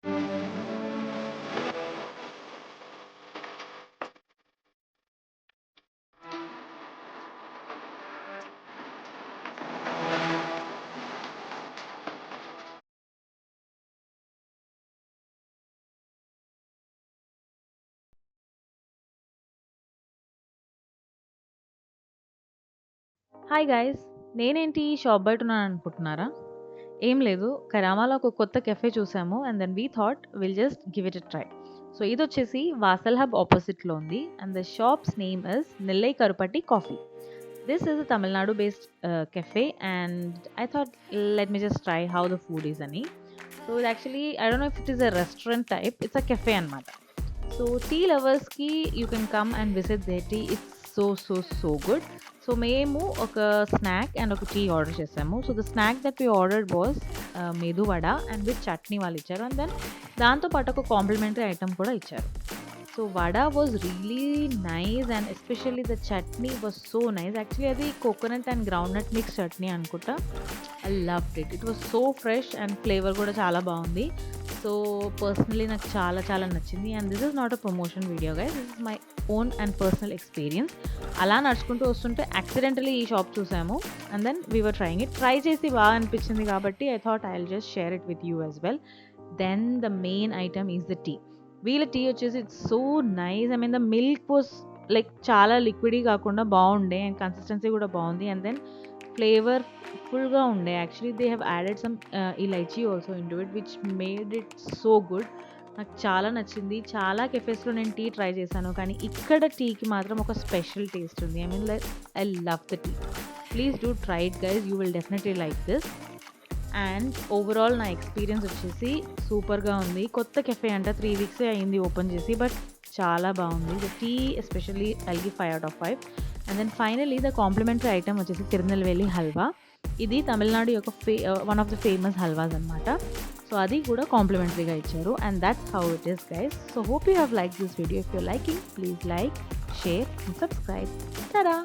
Hi guys! నేనేంటి shop బయటున్నాను అనుకుంటున్నారా? ఏం లేదు. కరామాలో ఒక కొత్త కెఫే చూసాము. And then we thought will just give it a try. So ఇదొచ్చేసి వాసల్ హబ్ ఆపోజిట్‌లో ఉంది. And the shop's name is Nellai Karupatti coffee. This is a Tamil Nadu based cafe, and I thought let me just try how the food is అని. So ఇది actually I don't know if it is a restaurant type. It's a cafe అన్నమాట. So tea లవర్స్‌కి you can come and visit there tea. It's so good. So మేము ఒక snack and ఒక tea order చేసాము. So the snack that we ordered was medu vada and with chutney వాళ్ళు ఇచ్చారు. And then దాంతో పాటు ఒక కాంప్లిమెంటరీ ఐటెమ్ కూడా ఇచ్చారు. So vada was really nice and especially the chutney was so nice. Actually అది coconut and groundnut mix chutney అనుకుంటా. I loved it. It was so fresh and flavour కూడా చాలా బాగుంది. సో పర్సనలీ నాకు చాలా నచ్చింది. And this is not a promotion video guys. This is my own and personal experience. అలా నడుచుకుంటూ వస్తుంటే యాక్సిడెంటలీ ఈ షాప్ చూసాము. And then we were trying it. Try చేసి బాగా అనిపించింది కాబట్టి I thought I will just share it with you as well. Then the main item is the tea. వీళ్ళ టీ వచ్చేసి it's so nice. I mean the milk was like చాలా liquidy కాకుండా బాగుండే and consistency కూడా బాగుంది. And then flavour ఫుల్గా ఉండే. Actually they have added some elaichi also into it which made it so good. నాకు చాలా నచ్చింది. చాలా కెఫేస్‌లో నేను టీ ట్రై చేశాను. కానీ ఇక్కడ టీకి మాత్రం ఒక స్పెషల్ టేస్ట్ ఉంది. I mean like I love the tea. Please do try it guys. You will definitely like this. And overall నా ఎక్స్‌పీరియన్స్ వచ్చేసి సూపర్‌గా ఉంది. కొత్త కెఫే అంట 3 వీక్సే అయింది ఓపెన్ చేసి. బట్ చాలా బాగుంది. The tea especially I'll give 5 out of 5. And then finally the complimentary item వచ్చేసి తిరునెల్వేలి హల్వా. ఇది తమిళనాడు యొక్క one of the famous halwas అనమాట. సో అది కూడా కాంప్లిమెంటరీగా ఇచ్చారు. And that's how it is guys. So hope you have like this video. If your liking please like, share and subscribe. Tada!